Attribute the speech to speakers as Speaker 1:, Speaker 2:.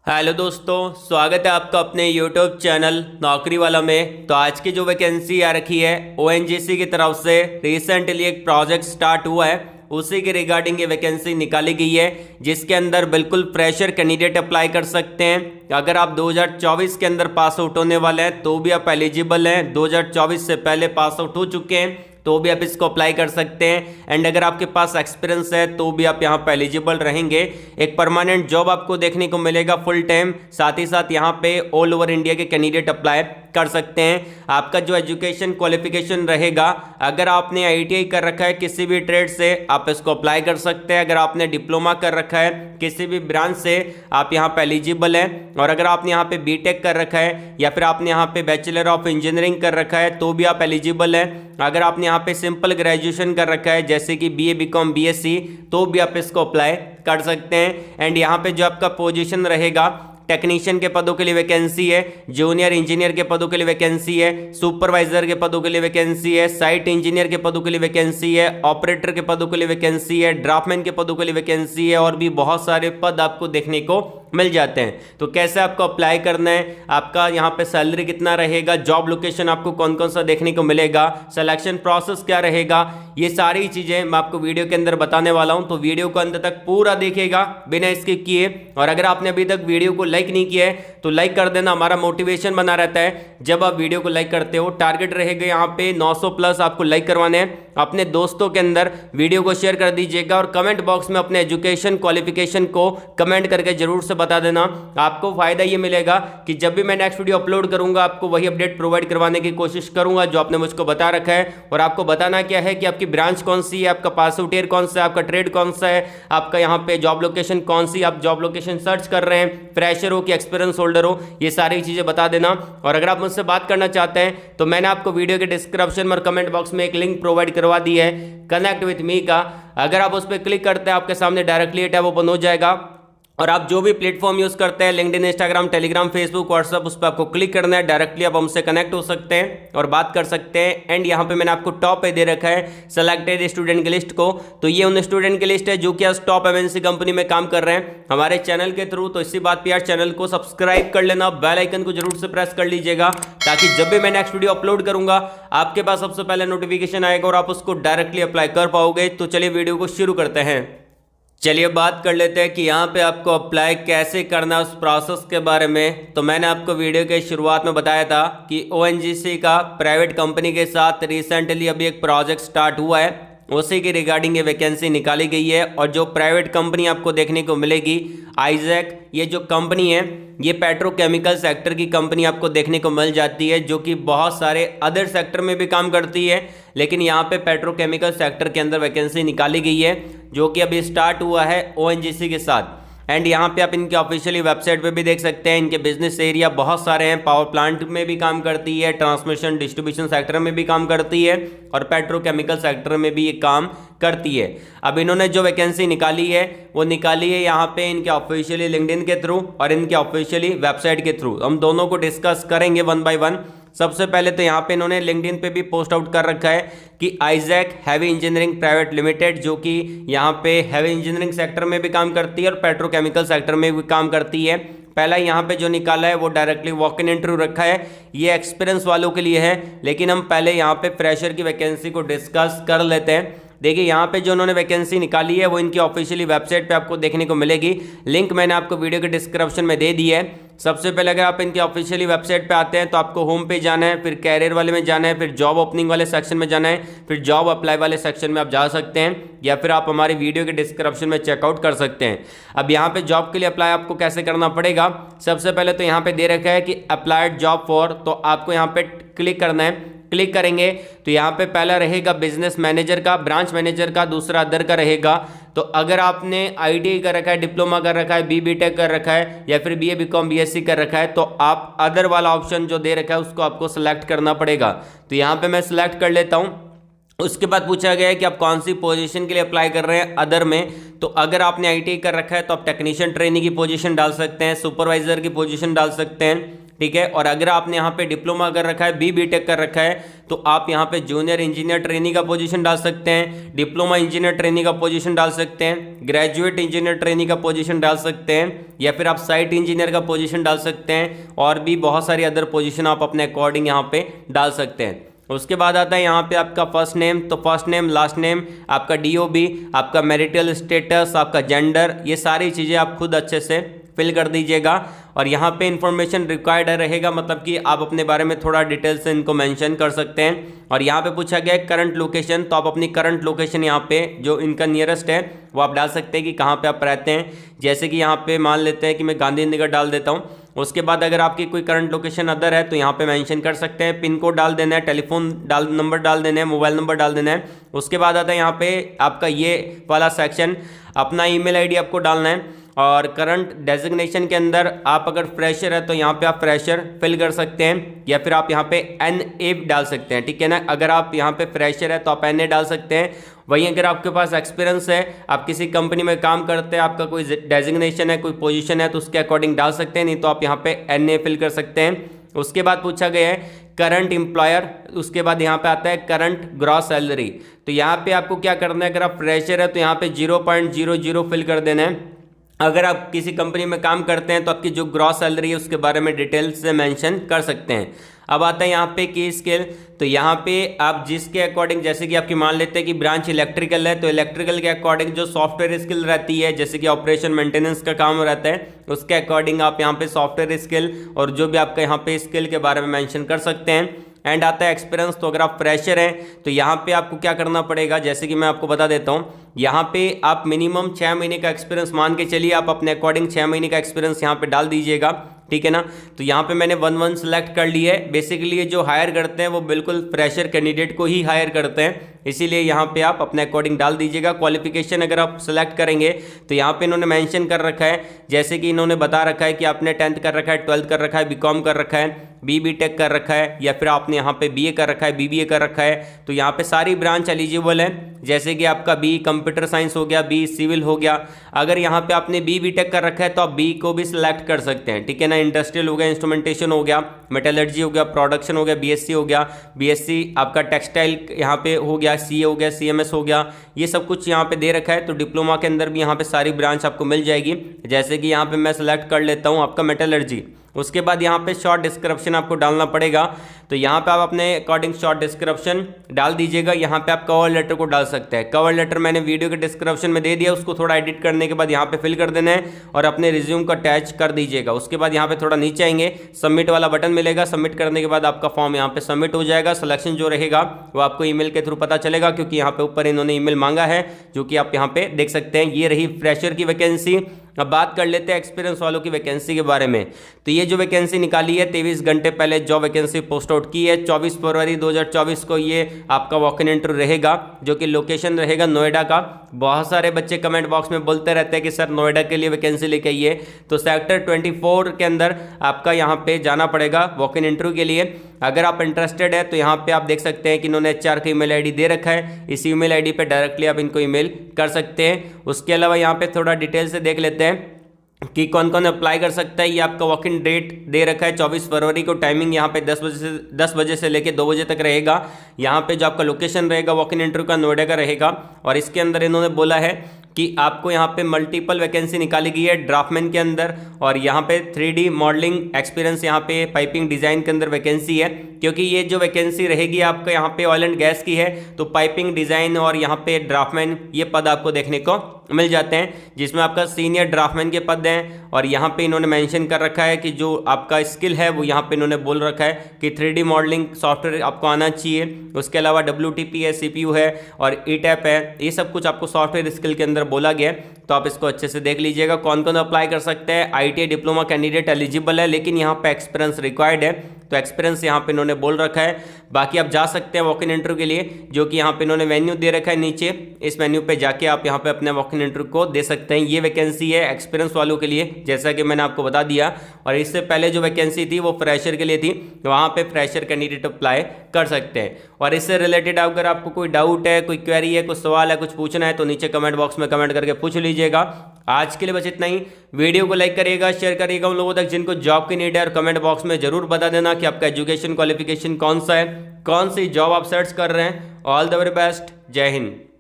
Speaker 1: Hello दोस्तों, स्वागत है आपका अपने यूट्यूब चैनल नौकरी वाला में। तो आज की जो वैकेंसी आ रखी है ओएनजीसी की तरफ से रिसेंटली एक प्रोजेक्ट स्टार्ट हुआ है, उसी के रिगार्डिंग ये वैकेंसी निकाली गई है, जिसके अंदर बिल्कुल फ्रेशर कैंडिडेट अप्लाई कर सकते हैं। अगर आप 2024 के अंदर पास आउट होने वाले हैं तो भी आप एलिजिबल हैं, 2024 से पहले पास आउट हो चुके हैं तो भी आप इसको अप्लाई कर सकते हैं। एंड अगर आपके पास एक्सपीरियंस है तो भी आप यहाँ पे एलिजिबल रहेंगे। एक परमानेंट जॉब आपको देखने को मिलेगा फुल टाइम, साथ ही साथ यहाँ पे ऑल ओवर इंडिया के कैंडिडेट अप्लाई कर सकते हैं। आपका जो एजुकेशन क्वालिफिकेशन रहेगा, अगर आपने आईटीआई कर रखा है किसी भी ट्रेड से आप इसको अप्लाई कर सकते हैं। अगर आपने डिप्लोमा कर रखा है किसी भी ब्रांच से आप यहाँ पे एलिजिबल हैं। और अगर आपने यहाँ पे बीटेक कर रखा है या फिर आपने यहाँ पे बैचलर ऑफ इंजीनियरिंग कर रखा है तो भी आप एलिजिबल हैं। अगर आपने यहाँ पे सिंपल ग्रेजुएशन कर रखा है जैसे कि बीए बीकॉम बीएससी तो भी आप इसको अप्लाई कर सकते हैं। एंड यहाँ पे जो आपका पोजीशन रहेगा, टेक्नीशियन के पदों के लिए वैकेंसी है, जूनियर इंजीनियर के पदों के लिए वैकेंसी है, सुपरवाइजर के पदों के लिए वैकेंसी है, साइट इंजीनियर के पदों के लिए वैकेंसी है, ऑपरेटर के पदों के लिए वैकेंसी है, ड्राफ्टमैन के पदों के लिए वैकेंसी है, और भी बहुत सारे पद आपको देखने को मिल जाते हैं। तो कैसे आपको अप्लाई करना है, आपका यहाँ पे सैलरी कितना रहेगा, जॉब लोकेशन आपको कौन कौन सा देखने को मिलेगा, सिलेक्शन प्रोसेस क्या रहेगा, ये सारी चीजें मैं आपको वीडियो के अंदर बताने वाला हूं। तो वीडियो को अंत तक पूरा देखिएगा बिना स्किप किए। और अगर आपने अभी तक वीडियो को लाइक नहीं किया है तो लाइक कर देना, हमारा मोटिवेशन बना रहता है जब आप वीडियो को लाइक करते हो। टारगेट रहेगा यहाँ पे 900 प्लस आपको लाइक करवाने हैं। अपने दोस्तों के अंदर वीडियो को शेयर कर दीजिएगा और कमेंट बॉक्स में अपने एजुकेशन क्वालिफिकेशन को कमेंट करके जरूर से बता देना। आपको फायदा ये मिलेगा कि जब भी मैं नेक्स्ट वीडियो अपलोड करूंगा आपको वही अपडेट प्रोवाइड करवाने की कोशिश करूंगा जो आपने मुझको बता रखा है। और आपको बताना क्या है कि आपकी ब्रांच कौन सी है, आपका पास आउट ईयर कौन सा है, आपका ट्रेड कौन सा है, आपका यहाँ पे जॉब लोकेशन कौन सी, आप जॉब लोकेशन सर्च कर रहे हैं, फ्रेशर हो कि एक्सपीरियंस होल्डर हो, ये सारी चीजें बता देना। और अगर आप मुझसे बात करना चाहते हैं तो मैंने आपको वीडियो के डिस्क्रिप्शन में और कमेंट बॉक्स में एक लिंक प्रोवाइड करवा दी है कनेक्ट विथ मी का। अगर आप उस पर क्लिक करते हैं आपके सामने डायरेक्टली टैब ओपन हो जाएगा। और आप जो भी प्लेटफॉर्म यूज करते हैं, LinkedIn, Instagram, Telegram, Facebook, WhatsApp, उस पर आपको क्लिक करना है, डायरेक्टली आप हमसे कनेक्ट हो सकते हैं और बात कर सकते हैं। एंड यहाँ पे मैंने आपको टॉप पे दे रखा है सेलेक्टेड स्टूडेंट की लिस्ट को। तो ये उन स्टूडेंट की लिस्ट है जो कि आज टॉप एमएनसी कंपनी में काम कर रहे हैं हमारे चैनल के थ्रू। तो इसी बात पर यार चैनल को सब्सक्राइब कर लेना, बेल आइकन को जरूर से प्रेस कर लीजिएगा ताकि जब भी मैं नेक्स्ट वीडियो अपलोड करूंगा आपके पास सबसे पहले नोटिफिकेशन आएगा और आप उसको डायरेक्टली अप्लाई कर पाओगे। तो चलिए वीडियो को शुरू करते हैं। चलिए बात कर लेते हैं कि यहाँ पे आपको अप्लाई कैसे करना है, उस प्रोसेस के बारे में। तो मैंने आपको वीडियो के शुरुआत में बताया था कि ओएनजीसी का प्राइवेट कंपनी के साथ रिसेंटली अभी एक प्रोजेक्ट स्टार्ट हुआ है, उसी की रिगार्डिंग ये वैकेंसी निकाली गई है। और जो प्राइवेट कंपनी आपको देखने को मिलेगी आइजैक, ये जो कंपनी है ये पेट्रोकेमिकल सेक्टर की कंपनी आपको देखने को मिल जाती है, जो कि बहुत सारे अदर सेक्टर में भी काम करती है, लेकिन यहाँ पे पेट्रोकेमिकल सेक्टर के अंदर वैकेंसी निकाली गई है जो कि अभी स्टार्ट हुआ है ओएनजीसी के साथ। एंड यहाँ पे आप इनके ऑफिशियली वेबसाइट पे भी देख सकते हैं, इनके बिजनेस एरिया बहुत सारे हैं। पावर प्लांट में भी काम करती है, ट्रांसमिशन डिस्ट्रीब्यूशन सेक्टर में भी काम करती है और पेट्रोकेमिकल सेक्टर में भी ये काम करती है। अब इन्होंने जो वैकेंसी निकाली है वो निकाली है यहाँ पे इनके ऑफिशियली लिंक्डइन के थ्रू और इनके ऑफिशियली वेबसाइट के थ्रू। हम दोनों को डिस्कस करेंगे वन बाय वन। सबसे पहले तो यहाँ पे इन्होंने लिंक्डइन पे भी पोस्ट आउट कर रखा है कि Isaac heavy engineering private limited, जो कि यहाँ पे हैवी इंजीनियरिंग सेक्टर में भी काम करती है और पेट्रोकेमिकल सेक्टर में भी काम करती है। पहला यहाँ पे जो निकाला है वो डायरेक्टली वॉक इन इंटरव्यू रखा है, ये एक्सपीरियंस वालों के लिए है, लेकिन हम पहले यहाँ पे फ्रेशर की वैकेंसी को डिस्कस कर लेते हैं। देखिए यहाँ पे जो उन्होंने वैकेंसी निकाली है वो इनकी ऑफिशियली वेबसाइट पे आपको देखने को मिलेगी। लिंक मैंने आपको वीडियो के डिस्क्रिप्शन में दे दी है। सबसे पहले अगर आप इनकी ऑफिशियली वेबसाइट पे आते हैं तो आपको होम पे जाना है, फिर कैरियर वाले में जाना है, फिर जॉब ओपनिंग वाले सेक्शन में जाना है, फिर जॉब अप्लाई वाले सेक्शन में आप जा सकते हैं, या फिर आप हमारी वीडियो के डिस्क्रिप्शन में चेकआउट कर सकते हैं। अब यहाँ पे जॉब के लिए अप्लाई आपको कैसे करना पड़ेगा, सबसे पहले तो यहाँ पे दे रखा है कि अप्लाइड जॉब फॉर, तो आपको यहाँ पे क्लिक करना है। क्लिक करेंगे तो यहाँ पे पहला रहेगा बिजनेस मैनेजर का, ब्रांच मैनेजर का, दूसरा अदर का रहेगा। तो अगर आपने आईटीआई कर रखा है, डिप्लोमा कर रखा है, बीटेक कर रखा है या फिर बीए बीकॉम बीएससी कर रखा है तो आप अदर वाला ऑप्शन जो दे रखा है उसको आपको सेलेक्ट करना पड़ेगा। तो यहाँ पे मैं सिलेक्ट कर लेता हूँ। उसके बाद पूछा गया है कि आप कौन सी पोजीशन के लिए अप्लाई कर रहे हैं अदर में। तो अगर आपने आईटीआई कर रखा है तो आप टेक्नीशियन ट्रेनी की पोजीशन डाल सकते हैं, सुपरवाइजर की पोजीशन डाल सकते हैं, ठीक है। और अगर आपने यहाँ पे डिप्लोमा कर रखा है, बीटेक कर रखा है, तो आप यहाँ पे जूनियर इंजीनियर ट्रेनी का पोजीशन डाल सकते हैं, डिप्लोमा इंजीनियर ट्रेनी का पोजीशन डाल सकते हैं, ग्रेजुएट इंजीनियर ट्रेनी का पोजीशन डाल सकते हैं, या फिर आप साइट इंजीनियर का पोजीशन डाल सकते हैं, और भी बहुत सारी अदर पोजीशन आप अपने अकॉर्डिंग यहाँ पे डाल सकते हैं। उसके बाद आता है यहाँ पे आपका फर्स्ट नेम, तो फर्स्ट नेम, लास्ट नेम, आपका डीओबी, आपका मैरिटल स्टेटस, आपका जेंडर, ये सारी चीज़ें आप खुद अच्छे से फिल कर दीजिएगा। और यहाँ पे इन्फॉर्मेशन रिक्वायर्ड रहेगा, मतलब कि आप अपने बारे में थोड़ा डिटेल से इनको मेंशन कर सकते हैं। और यहाँ पे पूछा गया है करंट लोकेशन, तो आप अपनी करंट लोकेशन यहाँ पे जो इनका नियरेस्ट है वो आप डाल सकते हैं कि कहाँ पे आप रहते हैं। जैसे कि यहाँ पे मान लेते हैं कि मैं गांधीनगर डाल देता हूँ। उसके बाद अगर आपकी कोई करंट लोकेशन अदर है तो यहाँ पे मेंशन कर सकते हैं, पिन कोड डाल देना है, टेलीफोन नंबर डाल देना है, मोबाइल नंबर डाल देना है। उसके बाद आता है यहाँ पे आपका ये वाला सेक्शन, अपना ईमेल आईडी आपको डालना है। और करंट डेजिग्नेशन के अंदर आप अगर फ्रेशर है तो यहाँ पे आप फ्रेशर फिल कर सकते हैं, या फिर आप यहाँ पे NA डाल सकते हैं, ठीक है ना। अगर आप यहाँ पे फ्रेशर है तो आप NA डाल सकते हैं। वहीं अगर आपके पास एक्सपीरियंस है, आप किसी कंपनी में काम करते हैं, आपका कोई डेजिग्नेशन है, कोई पोजीशन है, तो उसके अकॉर्डिंग डाल सकते हैं, नहीं तो आप यहाँ पे NA फिल कर सकते हैं। उसके बाद पूछा गया है करंट एम्प्लॉयर, उसके बाद यहाँ पे आता है करंट ग्रॉस सैलरी। तो यहाँ पे आपको क्या करना है, अगर आप फ्रेशर है तो यहाँ पे 0.00 फिल कर देना है। अगर आप किसी कंपनी में काम करते हैं तो आपकी जो ग्रॉस सैलरी है उसके बारे में डिटेल से मेंशन कर सकते हैं। अब आता है यहाँ पे की स्किल, तो यहाँ पे आप जिसके अकॉर्डिंग, जैसे कि आपकी मान लेते हैं कि ब्रांच इलेक्ट्रिकल है, तो इलेक्ट्रिकल के अकॉर्डिंग जो सॉफ्टवेयर स्किल रहती है, जैसे कि ऑपरेशन मेंटेनेंस का काम रहता है, उसके अकॉर्डिंग आप यहाँ पे सॉफ्टवेयर स्किल और जो भी आपका यहाँ पे स्किल के बारे में मेंशन कर सकते हैं। एंड आता है एक्सपीरियंस, तो अगर आप फ्रेशर हैं तो यहाँ पे आपको क्या करना पड़ेगा, जैसे कि मैं आपको बता देता हूँ। यहाँ पे आप मिनिमम 6 महीने का एक्सपीरियंस मान के चलिए, आप अपने अकॉर्डिंग 6 महीने का एक्सपीरियंस यहाँ पे डाल दीजिएगा, ठीक है ना। तो यहाँ पे मैंने 1-1 सेलेक्ट कर ली है। बेसिकली ये जो हायर करते हैं वो बिल्कुल फ्रेशर कैंडिडेट को ही हायर करते हैं, इसीलिए यहाँ पे आप अपने अकॉर्डिंग डाल दीजिएगा। क्वालिफिकेशन अगर आप सेलेक्ट करेंगे तो यहाँ पे इन्होंने मेंशन कर रखा है, जैसे कि इन्होंने बता रखा है कि आपने 10th कर रखा है, 12th कर रखा है, बीकॉम कर रखा है, बीटेक कर रखा है, या फिर आपने यहाँ पे बीए कर रखा है, बीबीए कर रखा है। तो यहाँ पे सारी ब्रांच एलिजिबल है, जैसे कि आपका बी कंप्यूटर साइंस हो गया, बी सिविल हो गया। अगर यहाँ पे आपने बीटेक कर रखा है तो आप बी को भी सिलेक्ट कर सकते हैं, ठीक है ना। इंडस्ट्रियल हो गया, इंस्ट्रूमेंटेशन हो गया, मेटलर्जी हो गया, प्रोडक्शन हो गया, बीएससी हो गया, बीएससी आपका टेक्सटाइल यहाँ पे हो गया, सीए हो गया, सीएमएस हो गया, ये सब कुछ यहाँ पे दे रखा है। तो डिप्लोमा के अंदर भी यहाँ पे सारी ब्रांच आपको मिल जाएगी। जैसे कि यहाँ पे मैं सिलेक्ट कर लेता हूँ आपका मेटलर्जी। उसके बाद यहाँ पे शॉर्ट डिस्क्रिप्शन आपको डालना पड़ेगा, तो यहाँ पे आप अपने अकॉर्डिंग शॉर्ट डिस्क्रिप्शन डाल दीजिएगा। यहाँ पे आप कवर लेटर को डाल सकते हैं। कवर लेटर मैंने वीडियो के डिस्क्रिप्शन में दे दिया, उसको थोड़ा एडिट करने के बाद यहाँ पे फिल कर देना है और अपने रिज्यूम को अटैच कर दीजिएगा। उसके बाद यहाँ पे थोड़ा नीचे आएंगे, सबमिट वाला बटन मिलेगा। सबमिट करने के बाद आपका फॉर्म यहाँ पे सबमिट हो जाएगा। सिलेक्शन जो रहेगा वो आपको ईमेल के थ्रू पता चलेगा, क्योंकि यहाँ पे ऊपर इन्होंने ईमेल मांगा है, जो कि आप यहाँ पे देख सकते हैं। ये रही फ्रेशर की वैकेंसी। अब बात कर लेते हैं एक्सपीरियंस वालों की वैकेंसी के बारे में। तो ये जो वैकेंसी निकाली है 23 घंटे पहले जॉब वैकेंसी पोस्ट आउट की है। 24 फरवरी 2024 को ये आपका वॉक इन इंटरव्यू रहेगा, जो कि लोकेशन रहेगा नोएडा का। बहुत सारे बच्चे कमेंट बॉक्स में बोलते रहते हैं कि सर नोएडा के लिए वैकेंसी लेके आइए, तो सेक्टर 24 के अंदर आपका यहाँ पे जाना पड़ेगा वॉक इन इंटरव्यू के लिए। अगर आप इंटरेस्टेड है तो यहाँ पे आप देख सकते हैं कि इन्होंने HR का ईमेल आईडी दे रखा है। इस ईमेल आईडी पे डायरेक्टली आप इनको ईमेल कर सकते हैं। उसके अलावा यहाँ पे थोड़ा डिटेल से देख लेते हैं कि कौन कौन अप्लाई कर सकता है। ये आपका वॉक इन डेट दे रखा है 24 फरवरी को। टाइमिंग यहाँ पे 10 बजे से लेके 2 बजे तक रहेगा। यहाँ पे जो आपका लोकेशन रहेगा वॉक इन इंटरव्यू का नोएडा का रहेगा। और इसके अंदर इन्होंने बोला है कि आपको यहाँ पे मल्टीपल वैकेंसी निकाली गई है ड्राफ्टमैन के अंदर, और यहाँ पे 3D मॉडलिंग एक्सपीरियंस यहाँ पे पाइपिंग डिज़ाइन के अंदर वैकेंसी है। क्योंकि ये जो वैकेंसी रहेगी आपका यहाँ पे ऑयल एंड गैस की है, तो पाइपिंग डिज़ाइन और यहाँ पे ड्राफ्टमैन ये पद आपको देखने को मिल जाते हैं, जिसमें आपका सीनियर ड्राफ्टमैन के पद हैं। और यहाँ पे इन्होंने मेंशन कर रखा है कि जो आपका स्किल है वो यहाँ पे इन्होंने बोल रखा है कि 3D मॉडलिंग सॉफ्टवेयर आपको आना चाहिए। उसके अलावा WTP है, CPU है और ETAP है। ये सब कुछ आपको सॉफ्टवेयर स्किल के अंदर बोला गया है, तो आप इसको अच्छे से देख लीजिएगा। कौन कौन अप्लाई कर सकते हैं। ITI डिप्लोमा कैंडिडेट एलिजिबल है, लेकिन यहाँ पे एक्सपीरियंस रिक्वायर्ड है, तो एक्सपीरियंस यहाँ पे इन्होंने बोल रखा है। बाकी आप जा सकते हैं वॉक इन इंटरव्यू के लिए, जो कि यहाँ पे इन्होंने वेन्यू दे रखा है नीचे। इस वेन्यू पे जाके आप यहाँ पे अपने वॉक इन इंटरव्यू को दे सकते हैं। ये वैकेंसी है एक्सपीरियंस वालों के लिए, जैसा कि मैंने आपको बता दिया। और इससे पहले जो वैकेंसी थी वो फ्रेशर के लिए थी, वहाँ पे फ्रेशर कैंडिडेट अप्लाई कर सकते हैं। और इससे रिलेटेड अगर आपको कोई डाउट है, कोई क्वेरी है, कुछ सवाल है, कुछ पूछना है तो नीचे कमेंट बॉक्स में कमेंट करके पूछ लीजिएगा। आज के लिए बस इतना ही। वीडियो को लाइक करिएगा, शेयर करिएगा उन लोगों तक जिनको जॉब की नीड है, और कमेंट बॉक्स में जरूर बता देना कि आपका एजुकेशन क्वालिफिकेशन कौन सा है, कौन सी जॉब आप सर्च कर रहे हैं। ऑल द वेरी बेस्ट, जय हिंद।